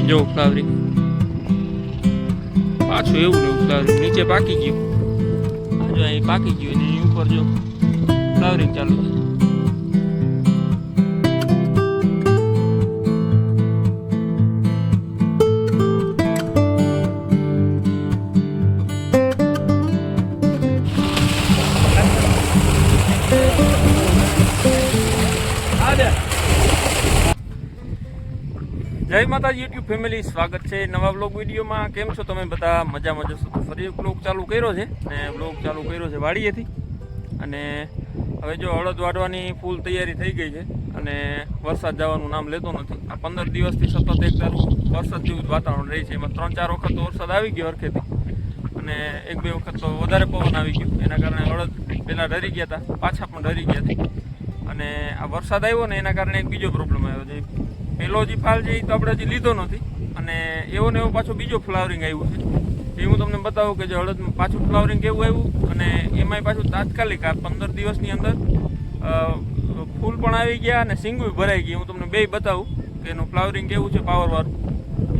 જો ફ્લાવરિંગ પાછું એવું ને ફ્લાવરિંગ નીચે પાકી ગયું. આ જો અહીં પાકી ગયું અને એની ઉપર જો ફ્લાવરિંગ ચાલુ છે. જય માતાજી યુટ્યુબ ફેમિલી, સ્વાગત છે નવા બ્લોગ વિડીયોમાં. કેમ છો તમે બધા? મજામાં જશો તો ફરી એક બ્લોગ ચાલુ કર્યો છે ને બ્લોગ ચાલુ કર્યો છે વાડીએથી. અને હવે જો અડદ વાઢવાની ફૂલ તૈયારી થઈ ગઈ છે અને વરસાદ જવાનું નામ લેતો નથી. આ 15 દિવસથી સતત એક ધારું વરસાદ જેવું વાતાવરણ રહે છે. એમાં 3-4 વખત તો વરસાદ આવી ગયો હરખેથી અને 1-2 વખત તો વધારે પવન આવી ગયો. એના કારણે અડદ પહેલાં ડરી ગયા હતા, પાછા પણ ડરી ગયા હતા. અને આ વરસાદ આવ્યો ને એના કારણે એક બીજો પ્રોબ્લેમ આવ્યો છે. પહેલો જે ફાલ છે એ તો આપણે હજી લીધો નથી અને એવો ને એવો પાછો બીજો ફ્લાવરિંગ આવ્યું છે. એ હું તમને બતાવું કે જે અડદમાં પાછું ફ્લાવરિંગ કેવું આવ્યું અને એમાંય પાછું તાત્કાલિક આ 15 દિવસની અંદર ફૂલ પણ આવી ગયા અને સિંગું ભરાઈ ગઈ. હું તમને બેય બતાવું કે એનું ફ્લાવરિંગ કેવું છે પાવરવાળું.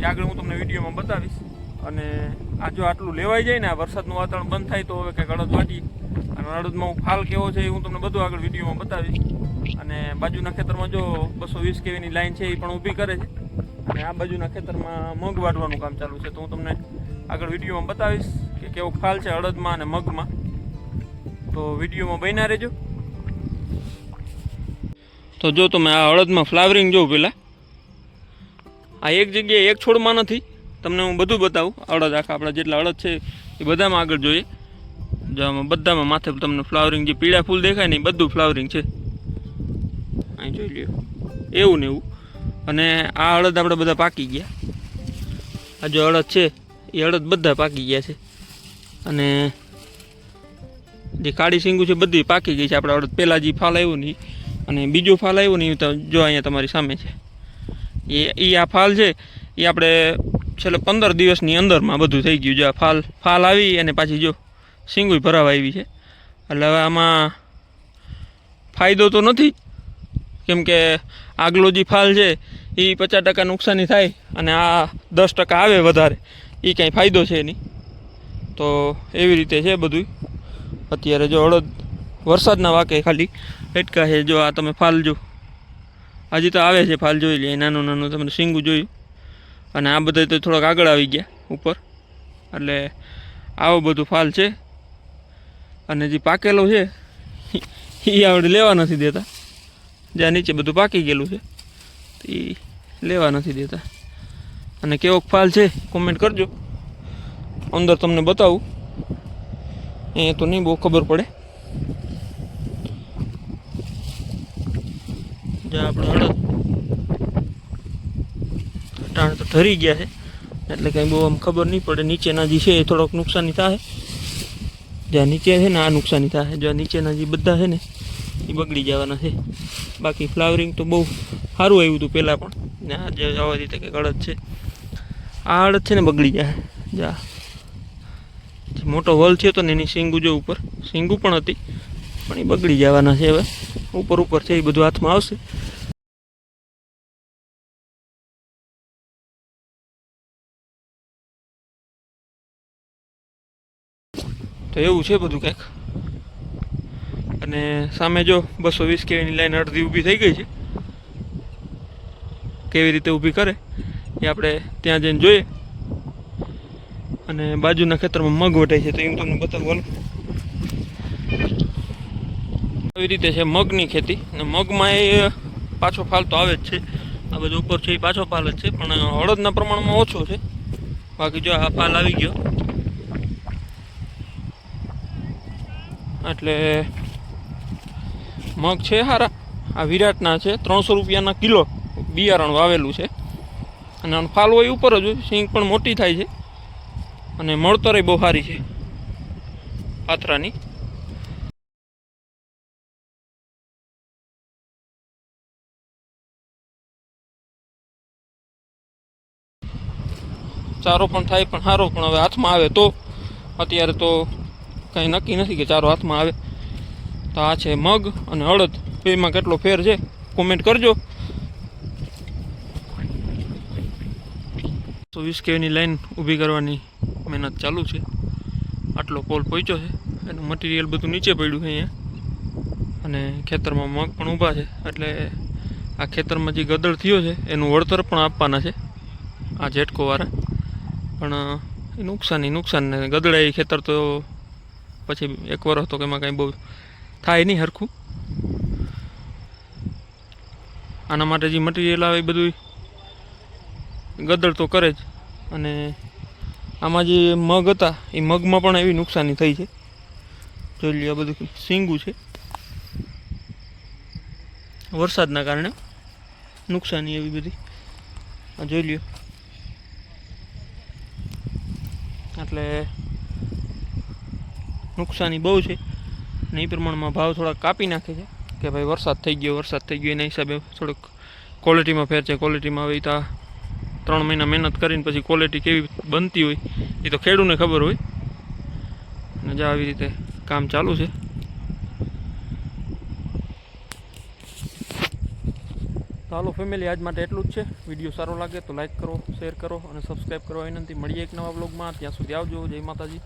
એ આગળ હું તમને વિડીયોમાં બતાવીશ. અને આ જો આટલું લેવાઈ જાય ને, આ વરસાદનું વાતાવરણ બંધ થાય તો હવે કંઈક અડદ વાટી અને અડદમાં ફાલ કેવો છે એ હું તમને બધું આગળ વિડીયોમાં બતાવીશ. અને બાજુના ખેતરમાં જો 220 kVની લાઈન છે એ પણ ઊભી કરે છે. અને આ બાજુના ખેતરમાં મગ વાઢવાનું કામ ચાલુ છે. તો હું તમને આગળ વિડીયોમાં બતાવીશ કે કેવો ફાલ છે અડદમાં અને મગમાં. તો વિડીયોમાં બન્યા રહેજો. તો જો તમે આ અડદમાં ફ્લાવરિંગ જો પહેલાં આ એક જગ્યાએ એક છોડમાં નથી, તમને હું બધું બતાવું. અડદ આખા આપણા જેટલા અડદ છે એ બધામાં આગળ જોઈએ. જો આમાં બધામાં માથે તમને ફ્લાવરિંગ જે પીળા ફૂલ દેખાય ને એ બધું ફ્લાવરિંગ છે. અહીં જોઈ લ્યો એવું ને એવું. અને આ અડદ આપણે બધા પાકી ગયા. આ જો અડદ છે એ અડદ બધા પાકી ગયા છે. અને જે કાળી સિંગુ છે બધી પાકી ગઈ છે. આપણે અડદ પહેલાં જે ફાલ આવ્યો ને અને બીજો ફાલ આવ્યો ને એ તો જો અહીંયા તમારી સામે છે. એ આ ફાલ છે એ આપણે છેલ્લે 15 દિવસની અંદરમાં બધું થઈ ગયું. જો આ ફાલ આવી અને પાછી જો સિંગુય ભરાવા આવી છે. એટલે હવે આમાં ફાયદો તો નથી, કેમ કે આગલો જે ફાલ છે એ 50% નુકસાની થાય અને આ 10% આવે વધારે, એ કાંઈ ફાયદો છે નહીં. તો એવી રીતે છે બધું. અત્યારે જો અડદ વરસાદના વાકે ખાલી લટકા છે. જો આ તમે ફાલ જો હજી તો આવે છે ફાલ, જોઈ લે નાનું નાનું તમને સિંગું જોયું. અને આ બધા તો થોડાક આગળ આવી ગયા ઉપર. એટલે આવું બધું ફાલ છે. અને જે પાકેલો છે એ આપણે લેવા નથી દેતા. જ્યાં નીચે બધું પાકી ગયેલું છે એ લેવા નથી દેતા. અને કેવો ફાલ છે કોમેન્ટ કરજો. અંદર તમને બતાવું, એ તો નહીં બહુ ખબર પડે. જ્યાં આપણે અડદ ટાણ તો ઠરી ગયા છે એટલે કંઈ બહુ આમ ખબર નહીં પડે. નીચેના જે છે એ થોડોક નુકસાની થાય. જ્યાં નીચે છે ને આ નુકસાની થાય. જ્યાં નીચેના જે બધા છે ને એ બગડી જવાના છે. બાકી ફ્લાવરિંગ તો બહુ સારું આવ્યું હતું પહેલાં પણ. ને આ જે આવા રીતે કંઈક અડદ છે, આ અડદ છે ને બગડી જાય. જા મોટો વલ છે તો ને એની સિંગુ જો ઉપર સિંગુ પણ હતી પણ એ બગડી જવાના છે. હવે ઉપર છે એ બધું હાથમાં આવશે. તો એવું છે બધું કંઈક. અને સામે જો 220 kVની લાઈન અડધી ઊભી થઈ ગઈ છે. કેવી રીતે ઊભી કરે એ આપણે ત્યાં જઈને જોઈએ. અને બાજુના ખેતરમાં મગ વટાય છે તો એ હું તમને બતાવું. આવી રીતે છે મગની ખેતી. અને મગમાં એ પાછો ફાલ તો આવે જ છે. આ બધું ઉપર છે એ પાછો ફાલ જ છે, પણ અડદના પ્રમાણમાં ઓછો છે. બાકી જો આ ફાલ આવી ગયો એટલે મગ છે સારા. આ વિરાટના છે 300 રૂપિયાના કિલો બિયારણ વાવેલું છે. અને ફાલ હોય ઉપર જ હોય. સિંગ પણ મોટી થાય છે અને મળતર બહુ સારી છે પાથરાની. ચારો પણ થાય પણ સારો, પણ હવે હાથમાં આવે તો. અત્યારે તો કંઈ નક્કી નથી કે ચારો હાથમાં આવે. તો આ છે મગ અને અડદ, બેમાં કેટલો ફેર છે કોમેન્ટ કરજો. તો 20 kVની લાઈન ઊભી કરવાની મહેનત ચાલુ છે. આટલો પોલ પહોંચ્યો છે, એનું મટીરિયલ બધું નીચે પડ્યું છે અહીંયા, અને ખેતરમાં મગ પણ ઊભા છે. એટલે આ ખેતરમાં જે ગદળ થયો છે એનું વળતર પણ આપવાના છે આ ઝેટકોવાળા. પણ એ નુકસાન ને ગદળા એ ખેતર તો પછી 1 વર્ષ તો એમાં કાંઈ બહુ થાય નહીં સરખું. આના માટે જે મટીરિયલ આવે એ બધું ગદળ તો કરે જ. અને આમાં જે મગ હતા એ મગમાં પણ એવી નુકસાની થઈ છે. જોઈ લો, આ બધું સીંગું છે, વરસાદના કારણે નુકસાની એવી બધી. આ જોઈ લ્યો. એટલે નુકસાની બહુ છે, ને એ પ્રમાણમાં ભાવ થોડાક કાપી નાખે છે કે ભાઈ વરસાદ થઈ ગયો એના હિસાબે થોડુંક ક્વોલિટીમાં ફેર છે. ક્વોલિટીમાં હવે તો 3 મહિના મહેનત કરીને પછી ક્વોલિટી કેવી બનતી હોય એ તો ખેડૂતને ખબર હોય. અને જો આવી રીતે કામ ચાલુ છે. તો હાલો ફેમિલી, આજ માટે એટલું જ છે. વિડીયો સારો લાગે તો લાઈક કરો, શેર કરો અને સબસ્ક્રાઈબ કરવા વિનંતી. મળીએ એક નવા બ્લોગમાં. ત્યાં સુધી આવજો. જય માતાજી.